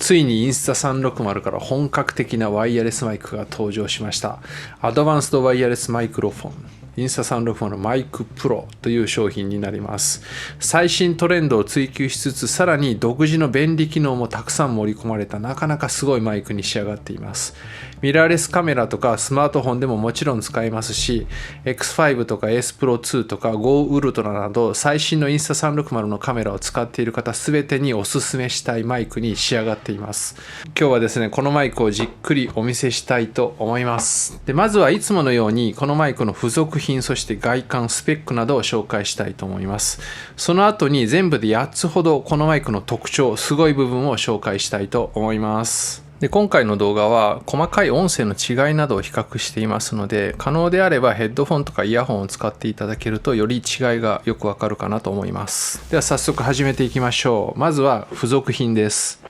ついにインスタ360から本格的なワイヤレスマイクが登場しました。アドバンスドワイヤレスマイクロフォン。インスタ360のマイクプロという商品になります。最新トレンドを追求しつつ、さらに独自の便利機能もたくさん盛り込まれたなかなかすごいマイクに仕上がっています。ミラーレスカメラとかスマートフォンでももちろん使えますし、X5 とか S Pro 2とか Go Ultra など最新のインスタ360のカメラを使っている方すべてにおすすめしたいマイクに仕上がっています。今日はですね、このマイクをじっくりお見せしたいと思います。で、まずはいつものようにこのマイクの付属品、そして外観、スペックなどを紹介したいと思います。その後に全部で8つほどこのマイクの特徴、すごい部分を紹介したいと思います。で、今回の動画は細かい音声の違いなどを比較していますので、可能であればヘッドフォンとかイヤホンを使っていただけるとより違いがよくわかるかなと思います。では早速始めていきましょう。まずは付属品です。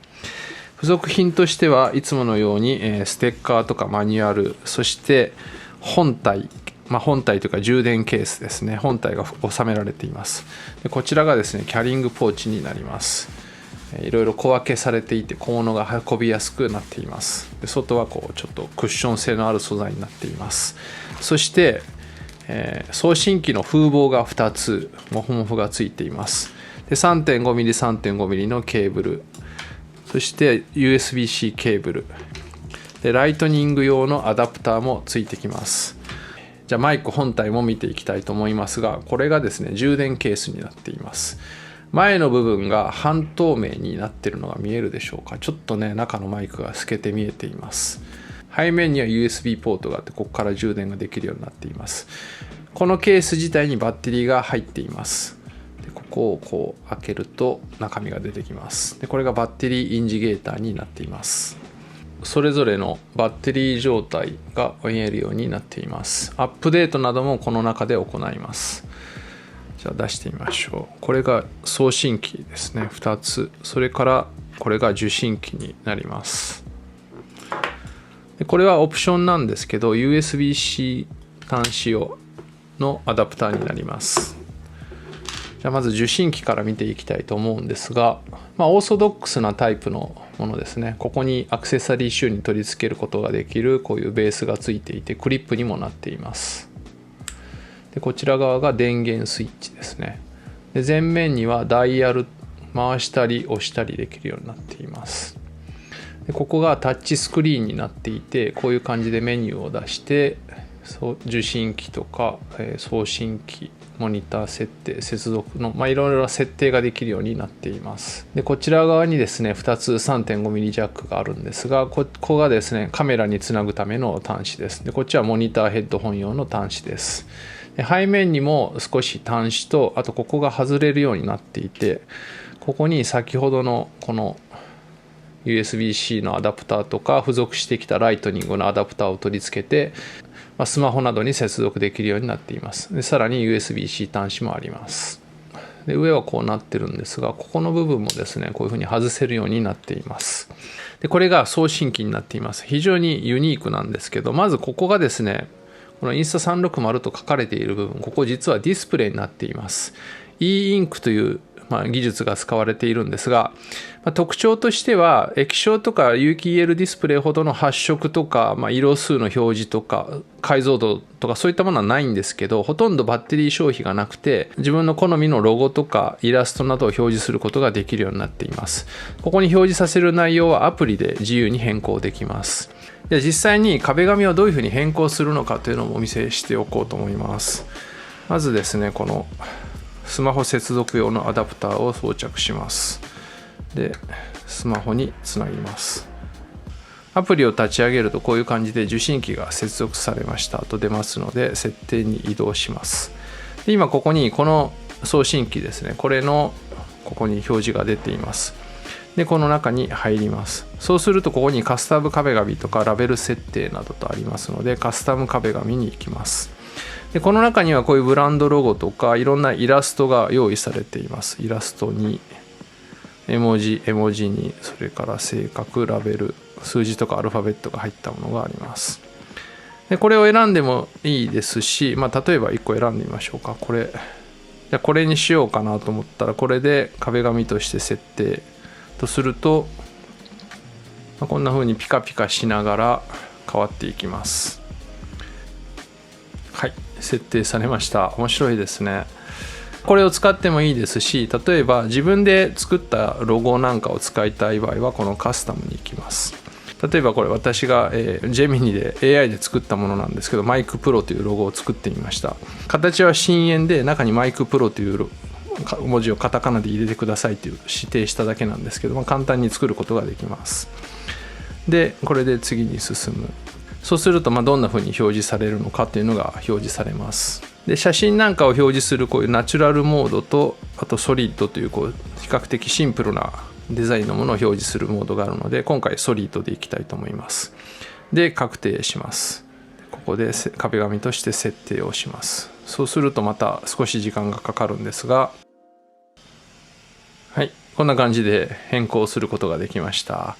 付属品としてはいつものようにステッカーとかマニュアル、そして本体というか充電ケースですね。本体が収められています。で、こちらがですね、キャリングポーチになります。いろいろ小分けされていて小物が運びやすくなっています。で、外はこうちょっとクッション性のある素材になっています。そして、送信機の風防が2つモフモフがついています。で、 3.5mm、3.5mm のケーブル、そして USB-C ケーブルで、ライトニング用のアダプターもついてきます。じゃあマイク本体も見ていきたいと思いますが、これがですね、充電ケースになっています。前の部分が半透明になっているのが見えるでしょうか。ちょっとね、中のマイクが透けて見えています。背面には USB ポートがあって、ここから充電ができるようになっています。このケース自体にバッテリーが入っています。で、ここをこう開けると中身が出てきます。で、これがバッテリーインジゲーターになっています。それぞれのバッテリー状態が見えるようになっています。アップデートなどもこの中で行います。じゃあ出してみましょう。これが送信機ですね、2つ。それからこれが受信機になります。で、これはオプションなんですけど USB-C 端子用のアダプターになります。じゃあまず受信機から見ていきたいと思うんですが、オーソドックスなタイプのものですね。ここにアクセサリー収に取り付けることができるこういうベースがついていて、クリップにもなっています。で、こちら側が電源スイッチですね。で、前面にはダイヤル回したり押したりできるようになっています。で、ここがタッチスクリーンになっていて、こういう感じでメニューを出して受信機とか、送信機、モニター設定、接続のいろいろな設定ができるようになっています。で、こちら側にですね、2つ 3.5mm ジャックがあるんですが、ここがですね、カメラにつなぐための端子です。で、こっちはモニターヘッドホン用の端子です。で、背面にも少し端子と、あとここが外れるようになっていて、ここに先ほどのこの USB-C のアダプターとか付属してきたライトニングのアダプターを取り付けて、スマホなどに接続できるようになっています。で、さらに USB-C 端子もあります。で、上はこうなってるんですが、ここの部分もですね、こういうふうに外せるようになっています。で、これが送信機になっています。非常にユニークなんですけど、まずここがですね、このインスタ360と書かれている部分、ここ実はディスプレイになっています。E インクという技術が使われているんですが、特徴としては液晶とか有機 EL ディスプレイほどの発色とか、色数の表示とか解像度とかそういったものはないんですけど、ほとんどバッテリー消費がなくて、自分の好みのロゴとかイラストなどを表示することができるようになっています。ここに表示させる内容はアプリで自由に変更できます。で、実際に壁紙をどういうふうに変更するのかというのもお見せしておこうと思います。まずですね、このスマホ接続用のアダプターを装着します。で、スマホにつなぎます。アプリを立ち上げるとこういう感じで受信機が接続されましたと出ますので、設定に移動します。で、今ここにこの送信機ですね、これのここに表示が出ています。で、この中に入ります。そうするとここにカスタム壁紙とかラベル設定などとありますので、カスタム壁紙に行きます。で、この中にはこういうブランドロゴとかいろんなイラストが用意されています。イラストに絵文字に、それから性格、ラベル、数字とかアルファベットが入ったものがあります。で、これを選んでもいいですし、例えば1個選んでみましょうか。じゃあこれにしようかなと思ったら、これで壁紙として設定とすると、こんな風にピカピカしながら変わっていきます。はい、設定されました。面白いですね。これを使ってもいいですし、例えば自分で作ったロゴなんかを使いたい場合はこのカスタムに行きます。例えばこれ私が、ジェミニで AI で作ったものなんですけど、マイクプロというロゴを作ってみました。形は深淵で中にマイクプロという文字をカタカナで入れてくださいという指定しただけなんですけど、簡単に作ることができます。でこれで次に進む。そうするとどんな風に表示されるのかというのが表示されます。で写真なんかを表示するこういうナチュラルモードと、あとソリッドという比較的シンプルなデザインのものを表示するモードがあるので、今回ソリッドでいきたいと思います。で確定します。ここで壁紙として設定をします。そうするとまた少し時間がかかるんですが、はい、こんな感じで変更することができました。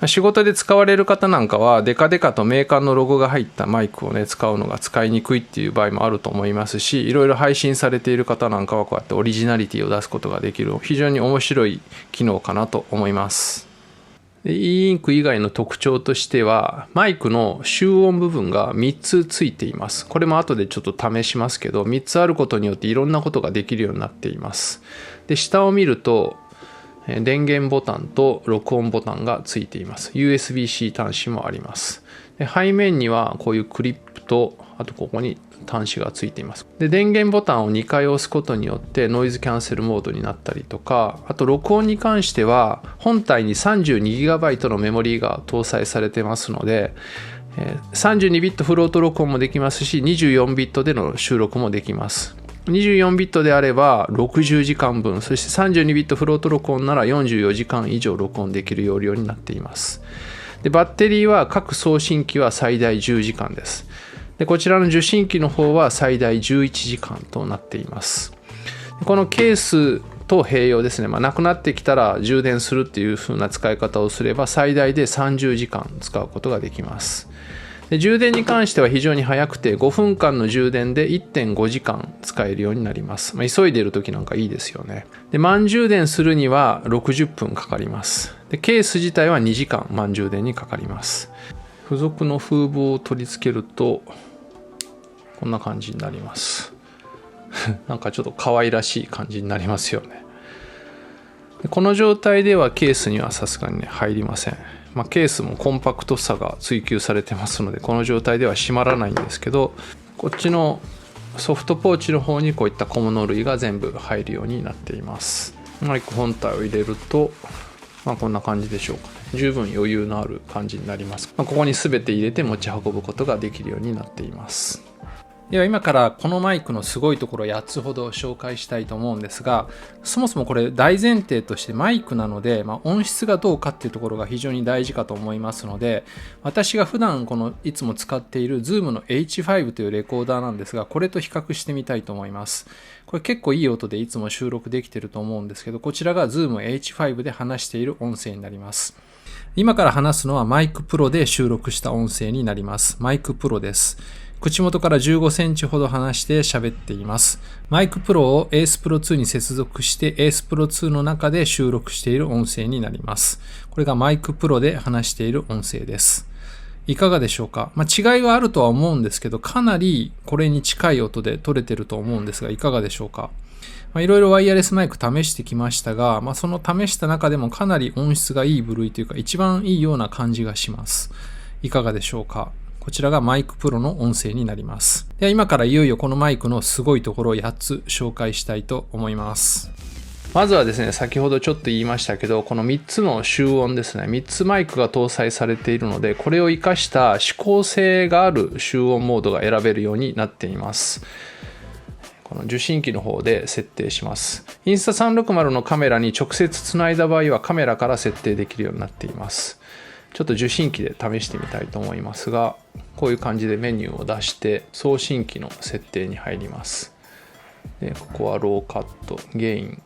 仕事で使われる方なんかはデカデカとメーカーのロゴが入ったマイクを使うのが使いにくいっていう場合もあると思いますし、いろいろ配信されている方なんかはこうやってオリジナリティを出すことができる非常に面白い機能かなと思います。e インク以外の特徴としては、マイクの集音部分が3つついています。これも後でちょっと試しますけど、3つあることによっていろんなことができるようになっています。で下を見ると電源ボタンと録音ボタンがついています。 USB-C 端子もあります。で背面にはこういうクリップと、あとここに端子がついています。で電源ボタンを2回押すことによってノイズキャンセルモードになったりとか、あと録音に関しては本体に 32GB のメモリーが搭載されてますので、32ビットフロート録音もできますし、24ビットでの収録もできます。24ビットであれば60時間分、そして32ビットフロート録音なら44時間以上録音できる容量になっています。でバッテリーは各送信機は最大10時間です。でこちらの受信機の方は最大11時間となっています。このケースと併用ですね、なくなってきたら充電するっていう風な使い方をすれば最大で30時間使うことができます。で充電に関しては非常に早くて5分間の充電で 1.5 時間使えるようになります。急いでいる時なんかいいですよね。で満充電するには60分かかります。でケース自体は2時間満充電にかかります。付属の風防を取り付けるとこんな感じになりますなんかちょっと可愛らしい感じになりますよね。でこの状態ではケースにはさすがに入りません。ケースもコンパクトさが追求されてますので、この状態では閉まらないんですけど、こっちのソフトポーチの方にこういった小物類が全部入るようになっています。マイク本体を入れると、こんな感じでしょうかね。十分余裕のある感じになります。ここに全て入れて持ち運ぶことができるようになっています。では今からこのマイクのすごいところを8つほど紹介したいと思うんですが、そもそもこれ大前提としてマイクなので、音質がどうかっていうところが非常に大事かと思いますので、私が普段いつも使っている Zoom の H5 というレコーダーなんですが、これと比較してみたいと思います。これ結構いい音でいつも収録できていると思うんですけど、こちらが Zoom H5 で話している音声になります。今から話すのはマイクプロで収録した音声になります。マイクプロです。口元から15センチほど離して喋っています。マイクプロを ACE Pro 2に接続して ACE Pro 2の中で収録している音声になります。これがマイクプロで話している音声です。いかがでしょうか？違いはあるとは思うんですけど、かなりこれに近い音で撮れてると思うんですが、いかがでしょうか？いろいろワイヤレスマイク試してきましたが、その試した中でもかなり音質がいい部類というか、一番いいような感じがします。いかがでしょうか？こちらがマイクプロの音声になります。では今からいよいよこのマイクのすごいところを8つ紹介したいと思います。まずはですね、先ほどちょっと言いましたけど、この3つの集音ですね、3つマイクが搭載されているので、これを活かした指向性がある集音モードが選べるようになっています。この受信機の方で設定します。インスタ360のカメラに直接つないだ場合はカメラから設定できるようになっています。ちょっと受信機で試してみたいと思いますが、こういう感じでメニューを出して送信機の設定に入ります。でここはローカット、ゲイン、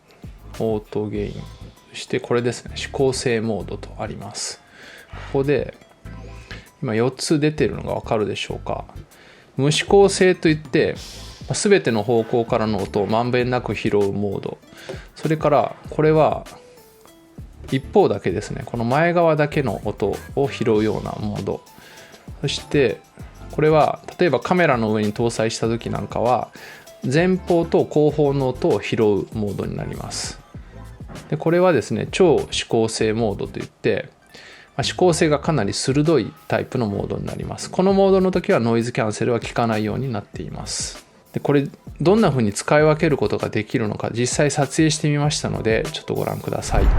オートゲイン、そしてこれですね、指向性モードとあります。ここで今4つ出てるのがわかるでしょうか。無指向性といって全ての方向からの音をまんべんなく拾うモード。それからこれは一方だけですね、この前側だけの音を拾うようなモード。そしてこれは例えばカメラの上に搭載した時なんかは前方と後方の音を拾うモードになります。でこれはですね、超指向性モードといって、指向性がかなり鋭いタイプのモードになります。このモードの時はノイズキャンセルは効かないようになっています。でこれどんな風に使い分けることができるのか実際撮影してみましたので、ちょっとご覧ください。じゃ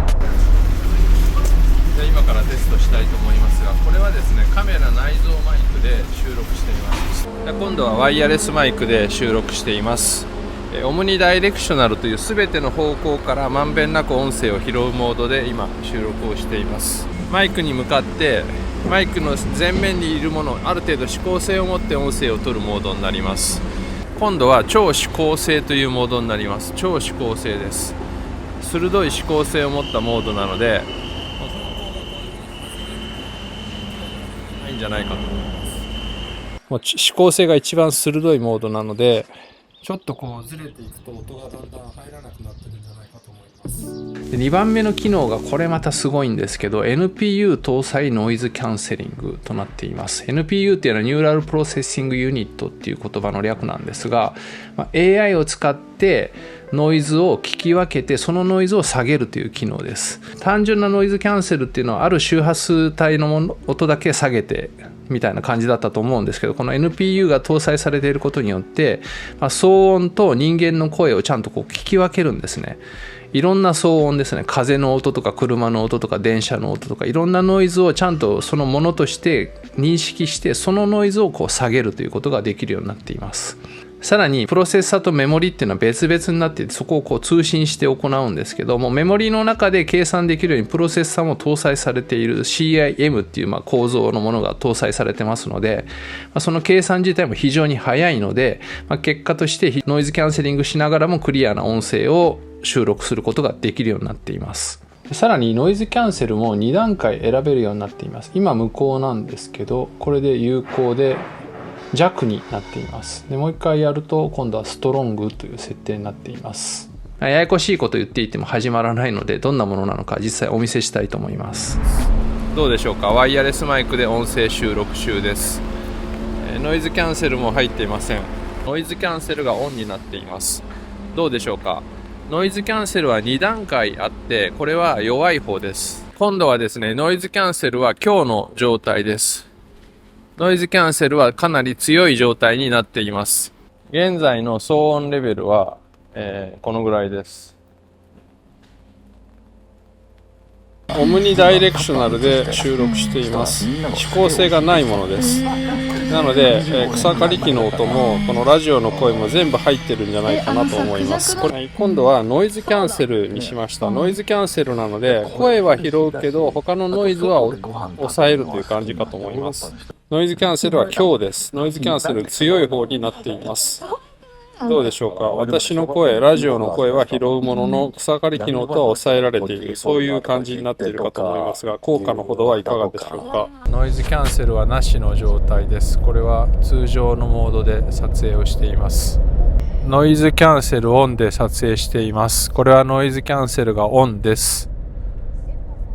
あ今からテストしたいと思いますが、これはですね、カメラ内蔵マイクで収録しています。今度はワイヤレスマイクで収録しています。オムニダイレクショナルという全ての方向からまんべんなく音声を拾うモードで今収録をしています。マイクに向かってマイクの前面にいるもの、ある程度指向性を持って音声を取るモードになります。今度は超指向性というモードになります。超指向性です。鋭い指向性を持ったモードなのでいいんじゃないかと思います。もう指向性が一番鋭いモードなので、ちょっとこうずれていくと音がだんだん入らなくなってるんじゃないかと思います。で2番目の機能がこれまたすごいんですけど、 NPU 搭載ノイズキャンセリングとなっています。 NPU っていうのはニューラルプロセッシングユニットっていう言葉の略なんですが、AI を使ってノイズを聞き分けてそのノイズを下げるという機能です。単純なノイズキャンセルっていうのはある周波数帯の音だけ下げてみたいな感じだったと思うんですけど、この NPU が搭載されていることによって、騒音と人間の声をちゃんとこう聞き分けるんですね。いろんな騒音ですね、風の音とか車の音とか電車の音とかいろんなノイズをちゃんとそのものとして認識して、そのノイズをこう下げるということができるようになっています。さらにプロセッサーとメモリっていうのは別々になっていて、そこをこう通信して行うんですけども、メモリの中で計算できるようにプロセッサーも搭載されている CIM っていう構造のものが搭載されてますので、その計算自体も非常に速いので、結果としてノイズキャンセリングしながらもクリアな音声を収録することができるようになっています。さらにノイズキャンセルも2段階選べるようになっています。今無効なんですけど、これで有効で弱になっています。でもう一回やると今度はストロングという設定になっています。ややこしいこと言っていても始まらないので、どんなものなのか実際お見せしたいと思います。どうでしょうか。ワイヤレスマイクで音声収録中です。ノイズキャンセルも入っていません。ノイズキャンセルがオンになっています。どうでしょうか。ノイズキャンセルは2段階あって、これは弱い方です。今度はですね、ノイズキャンセルは強の状態です。ノイズキャンセルはかなり強い状態になっています。現在の騒音レベルは、このぐらいです。オムニダイレクショナルで収録しています。指向性がないものです。なので、草刈り機の音もこのラジオの声も全部入ってるんじゃないかなと思います。今度はノイズキャンセルにしました。ノイズキャンセルなので声は拾うけど他のノイズは抑えるという感じかと思います。ノイズキャンセルは強です。ノイズキャンセル強い方になっています。どうでしょうか。私の声、ラジオの声は拾うものの草刈り機の音は抑えられている、そういう感じになっているかと思いますが、効果のほどはいかがでしょうか。ノイズキャンセルはなしの状態です。これは通常のモードで撮影をしています。ノイズキャンセルオンで撮影しています。これはノイズキャンセルがオンです。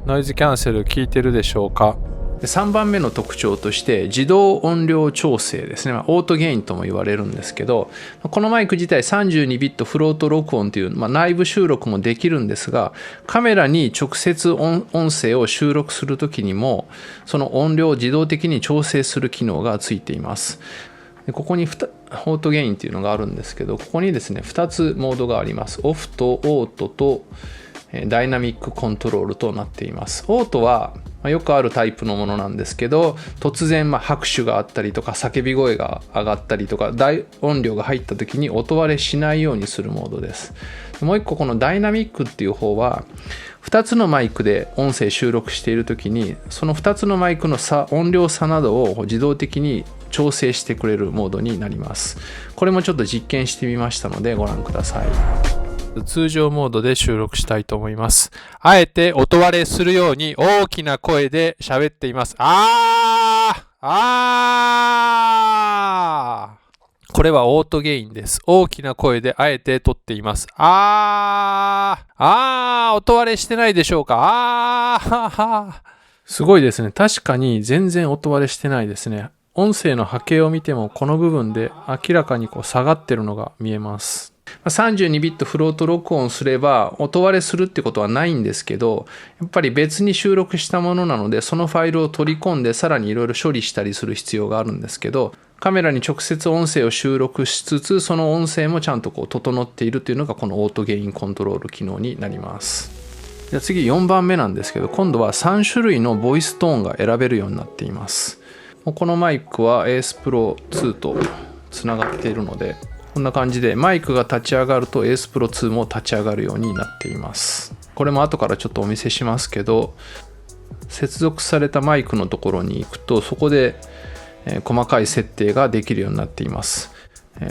ノイズキャンセル効いてるでしょうか。3番目の特徴として自動音量調整ですね、オートゲインとも言われるんですけど、このマイク自体32ビットフロート録音という、内部収録もできるんですが、カメラに直接音声を収録するときにもその音量を自動的に調整する機能がついています。でここにオートゲインというのがあるんですけど、ここにですね2つモードがあります。オフとオートとダイナミックコントロールとなっています。オートはよくあるタイプのものなんですけど、突然拍手があったりとか叫び声が上がったりとか大音量が入った時に音割れしないようにするモードです。もう一個このダイナミックっていう方は2つのマイクで音声収録している時にその2つのマイクの音量差などを自動的に調整してくれるモードになります。これもちょっと実験してみましたのでご覧ください。通常モードで収録したいと思います。あえて音割れするように大きな声で喋っています。これはオートゲインです。大きな声であえて取っています。音割れしてないでしょうか。すごいですね。確かに全然音割れしてないですね。音声の波形を見てもこの部分で明らかに下がってるのが見えます。32ビットフロート録音すれば音割れするってことはないんですけど、やっぱり別に収録したものなので、そのファイルを取り込んでさらにいろいろ処理したりする必要があるんですけど、カメラに直接音声を収録しつつ、その音声もちゃんと整っているというのがこのオートゲインコントロール機能になります。じゃあ次4番目なんですけど、今度は3種類のボイストーンが選べるようになっています。このマイクは AS Pro 2とつながっているので、こんな感じでマイクが立ち上がると AS Pro 2も立ち上がるようになっています。これも後からちょっとお見せしますけど、接続されたマイクのところに行くと、そこで細かい設定ができるようになっています。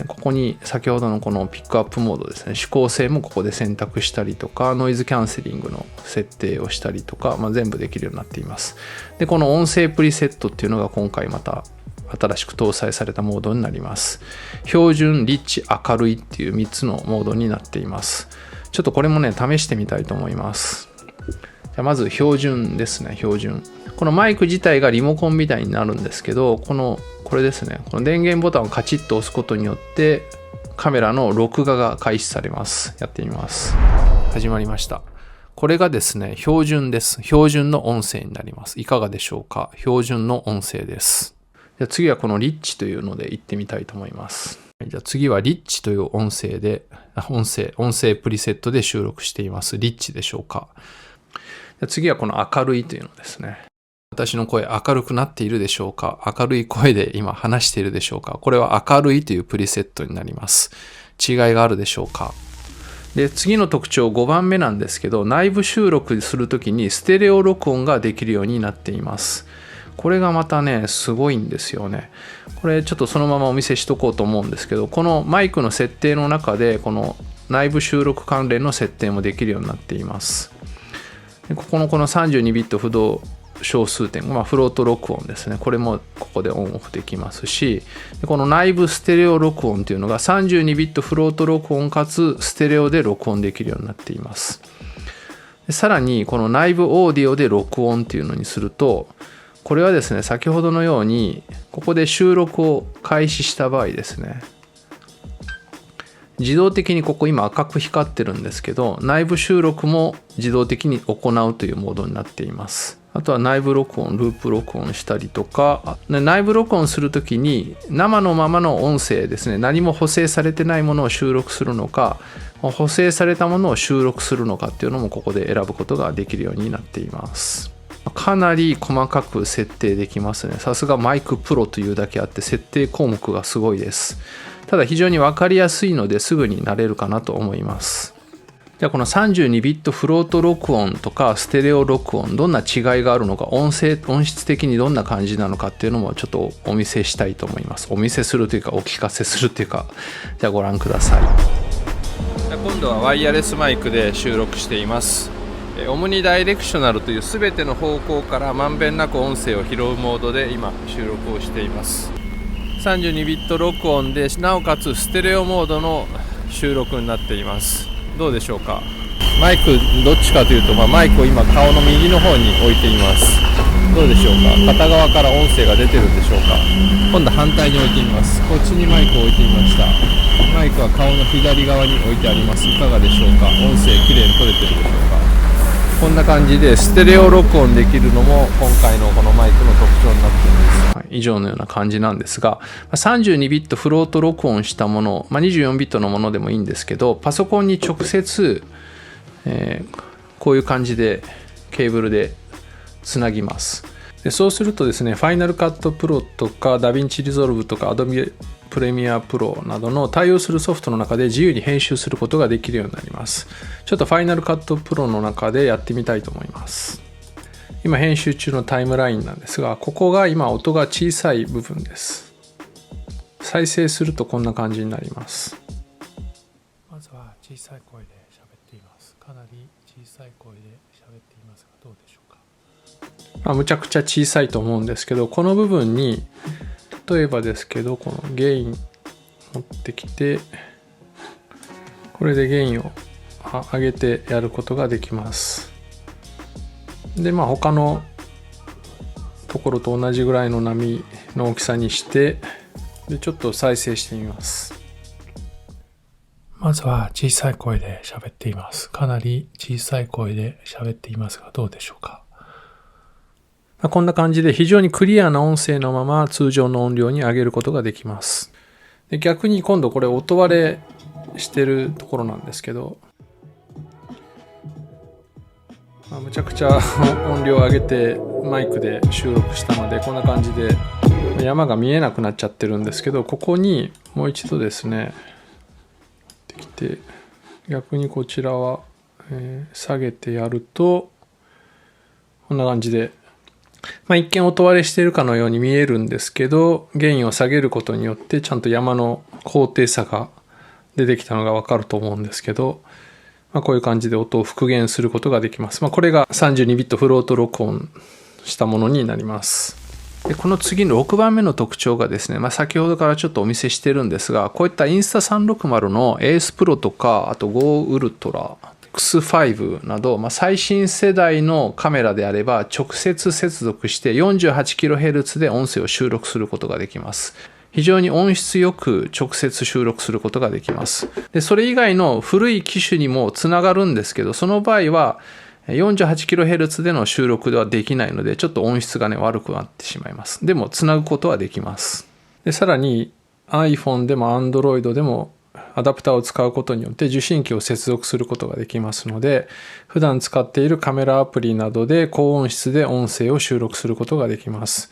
ここに先ほどのこのピックアップモードですね、指向性もここで選択したりとか、ノイズキャンセリングの設定をしたりとか、全部できるようになっています。で、この音声プリセットっていうのが今回また新しく搭載されたモードになります。標準、リッチ、明るいっていう3つのモードになっています。ちょっとこれもね、試してみたいと思います。じゃあまず標準ですね、標準。このマイク自体がリモコンみたいになるんですけど、これですね、この電源ボタンをカチッと押すことによってカメラの録画が開始されます。やってみます。始まりました。これがですね、標準です。標準の音声になります。いかがでしょうか。標準の音声です。じゃあ次はこのリッチというので行ってみたいと思います。じゃあ次はリッチという音声プリセットで収録しています。リッチでしょうか。じゃあ次はこの明るいというのですね。私の声明るくなっているでしょうか。明るい声で今話しているでしょうか。これは明るいというプリセットになります。違いがあるでしょうか。で、次の特徴5番目なんですけど、内部収録するときにステレオ録音ができるようになっています。これがまたね、すごいんですよね。これちょっとそのままお見せしとこうと思うんですけど、このマイクの設定の中でこの内部収録関連の設定もできるようになっています。でこの32ビット不動小数点、フロート録音ですね。これもここでオンオフできますし、この内部ステレオ録音というのが32ビットフロート録音かつステレオで録音できるようになっています。でさらにこの内部オーディオで録音というのにすると、これはですね、先ほどのようにここで収録を開始した場合ですね、自動的にここ今赤く光ってるんですけど、内部収録も自動的に行うというモードになっています。あとは内部録音、ループ録音したりとか、内部録音するときに生のままの音声ですね、何も補正されてないものを収録するのか、補正されたものを収録するのかっていうのもここで選ぶことができるようになっています。かなり細かく設定できますね。さすがマイクプロというだけあって設定項目がすごいです。ただ非常に分かりやすいのですぐになれるかなと思います。じゃあこの32ビットフロート録音とかステレオ録音、どんな違いがあるのか、音質的にどんな感じなのかっていうのもちょっとお見せしたいと思います。お見せするというかお聞かせするというか、じゃあご覧ください。じゃあ今度はワイヤレスマイクで収録しています。オムニダイレクショナルという全ての方向からまんべんなく音声を拾うモードで今収録をしています。32ビット録音でなおかつステレオモードの収録になっています。どうでしょうか。マイクどっちかというと、マイクを今顔の右の方に置いています。どうでしょうか。片側から音声が出てるんでしょうか。今度反対に置いてみます。こっちにマイクを置いてみました。マイクは顔の左側に置いてあります。いかがでしょうか。音声きれいに取れてるでしょうか。こんな感じでステレオ録音できるのも今回のこのマイクの特徴になっています。以上のような感じなんですが、32ビットフロート録音したもの、24ビットのものでもいいんですけど、パソコンに直接、こういう感じでケーブルでつなぎます。でそうするとですね、ファイナルカットプロとかダヴィンチリゾルブとかアドビプレミアプロなどの対応するソフトの中で自由に編集することができるようになります。ちょっとファイナルカットプロの中でやってみたいと思います。今編集中のタイムラインなんですが、ここが今音が小さい部分です。再生するとこんな感じになります。まずは小さい声で喋っています。かなり小さい声で喋っていますが、どうでしょうか。むちゃくちゃ小さいと思うんですけど、この部分に例えばですけど、このゲイン持ってきて、これでゲインを上げてやることができます。で他のところと同じぐらいの波の大きさにして、でちょっと再生してみます。まずは小さい声で喋っています。かなり小さい声で喋っていますが、どうでしょうか。こんな感じで非常にクリアな音声のまま通常の音量に上げることができます。で逆に今度これ音割れしてるところなんですけど、むちゃくちゃ音量上げてマイクで収録したので、こんな感じで山が見えなくなっちゃってるんですけど、ここにもう一度ですねできて、逆にこちらは、下げてやるとこんな感じで、一見音割れしているかのように見えるんですけど、ゲインを下げることによってちゃんと山の高低差が出てきたのがわかると思うんですけど、こういう感じで音を復元することができます。これが32ビットフロート録音したものになります。でこの次の6番目の特徴がですね、先ほどからちょっとお見せしてるんですが、こういったインスタ360の ACE Pro とか、あと Go Ultra X5 など、最新世代のカメラであれば直接接続して 48kHz で音声を収録することができます。非常に音質よく直接収録することができます。でそれ以外の古い機種にもつながるんですけど、その場合は 48kHz での収録ではできないので、ちょっと音質が悪くなってしまいます。でもつなぐことはできます。でさらに iPhone でも Android でもアダプターを使うことによって受信機を接続することができますので、普段使っているカメラアプリなどで高音質で音声を収録することができます。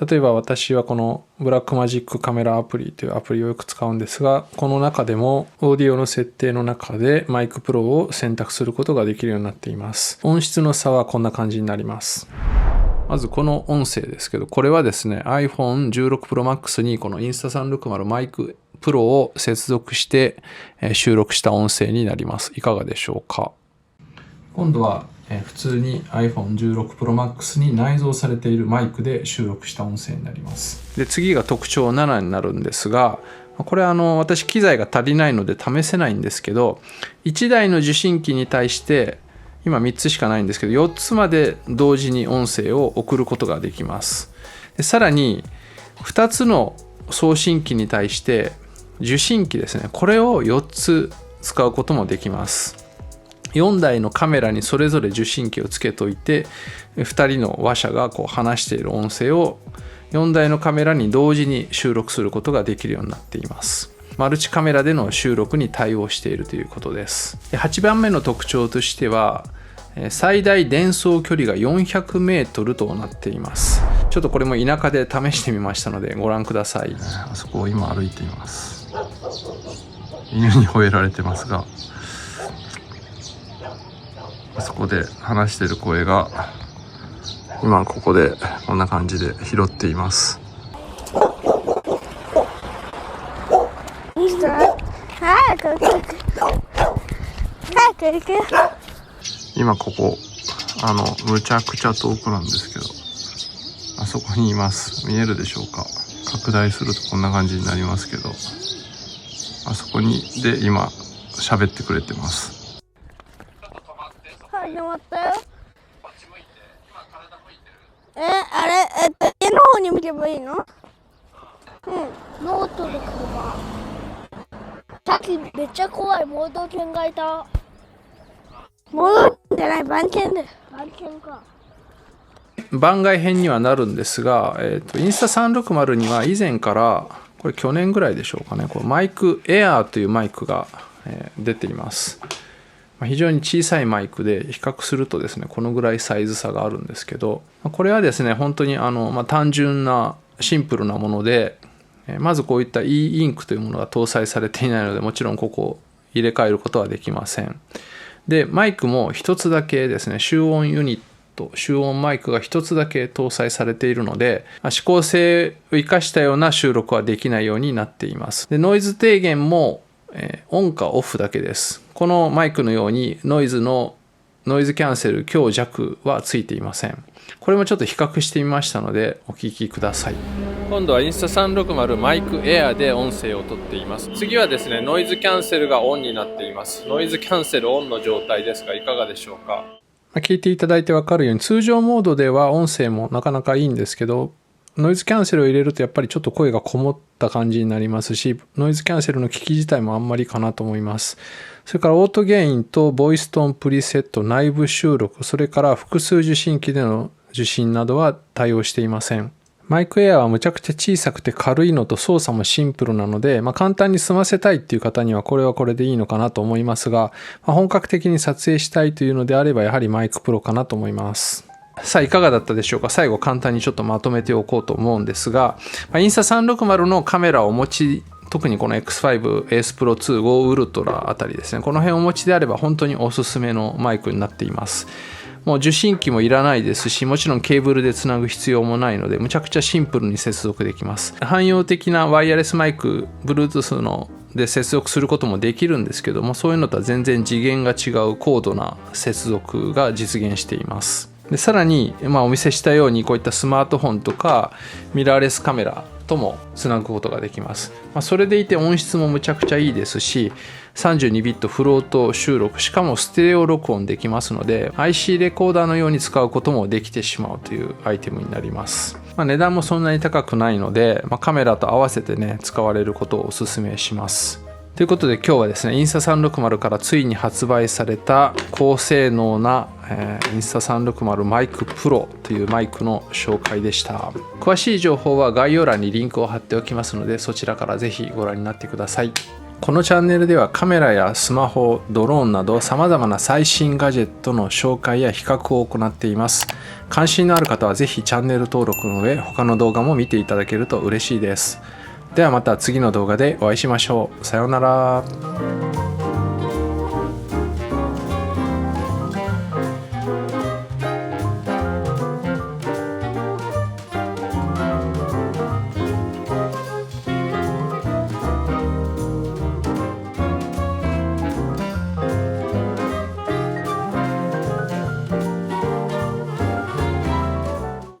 例えば私はこのブラックマジックカメラアプリというアプリをよく使うんですが、この中でもオーディオの設定の中でマイクプロを選択することができるようになっています。音質の差はこんな感じになります。まずこの音声ですけど、これはですね iPhone 16 Pro Max にこの Insta360 マイクプロを接続して収録した音声になります。いかがでしょうか。今度は普通に iPhone 16 Pro Max に内蔵されているマイクで収録した音声になります。で次が特徴7になるんですが、これは私機材が足りないので試せないんですけど、1台の受信機に対して今3つしかないんですけど、4つまで同時に音声を送ることができます。でさらに2つの送信機に対して受信機ですね、これを4つ使うこともできます。4台のカメラにそれぞれ受信機をつけといて、2人の話者が話している音声を4台のカメラに同時に収録することができるようになっています。マルチカメラでの収録に対応しているということです。8番目の特徴としては、最大伝送距離が400メートルとなっています。ちょっとこれも田舎で試してみましたのでご覧ください。あそこを今歩いています。犬に吠えられてますが、あそこで話している声が今ここでこんな感じで拾っています。今ここむちゃくちゃ遠くなんですけど、あそこにいます。見えるでしょうか。拡大するとこんな感じになりますけど、あそこにで今喋ってくれてます。始まったよ。あれ家の方に向けばいいの？ノートで車。さっきめっちゃ怖い盲導犬がいた。盲導犬じゃない、番犬だよ。番犬か。番外編にはなるんですが、インスタ360には以前からこれ去年ぐらいでしょうかね、これマイクエアーというマイクが、出ています。非常に小さいマイクで比較するとですね、このぐらいサイズ差があるんですけど、これはですね本当に単純なシンプルなもので、まずこういった E インクというものが搭載されていないので、もちろんここを入れ替えることはできません。でマイクも一つだけですね、集音ユニット、集音マイクが一つだけ搭載されているので、指向性を生かしたような収録はできないようになっています。でノイズ低減もオンかオフだけです。このマイクのようにノイズキャンセル強弱はついていません。これもちょっと比較してみましたのでお聞きください。今度はインスタ360マイクエアで音声をとっています。次はですね、ノイズキャンセルがオンになっています。ノイズキャンセルオンの状態ですがいかがでしょうか。聞いていただいてわかるように、通常モードでは音声もなかなかいいんですけど、ノイズキャンセルを入れるとやっぱりちょっと声がこもった感じになりますし、ノイズキャンセルの機器自体もあんまりかなと思います。それからオートゲインとボイストーンプリセット、内部収録、それから複数受信機での受信などは対応していません。マイクエアはむちゃくちゃ小さくて軽いのと操作もシンプルなので、簡単に済ませたいっていう方にはこれはこれでいいのかなと思いますが、本格的に撮影したいというのであればやはりマイクプロかなと思います。さあいかがだったでしょうか。最後簡単にちょっとまとめておこうと思うんですが、インスタ360のカメラをお持ち、特にこの X5、ACE Pro 2、Go Ultra あたりですね、この辺をお持ちであれば本当におすすめのマイクになっています。もう受信機もいらないですし、もちろんケーブルでつなぐ必要もないので、むちゃくちゃシンプルに接続できます。汎用的なワイヤレスマイク、Bluetooth ので接続することもできるんですけども、そういうのとは全然次元が違う高度な接続が実現しています。でさらに、お見せしたようにこういったスマートフォンとかミラーレスカメラともつなぐことができます。それでいて音質もむちゃくちゃいいですし、32ビットフロート収録、しかもステレオ録音できますので IC レコーダーのように使うこともできてしまうというアイテムになります。値段もそんなに高くないので、カメラと合わせてね使われることをお勧めします。ということで今日はですね、インスタ360からついに発売された高性能な、インスタ360マイクプロというマイクの紹介でした。詳しい情報は概要欄にリンクを貼っておきますので、そちらからぜひご覧になってください。このチャンネルではカメラやスマホ、ドローンなど様々な最新ガジェットの紹介や比較を行っています。関心のある方はぜひチャンネル登録の上、他の動画も見ていただけると嬉しいです。ではまた次の動画でお会いしましょう。さようなら。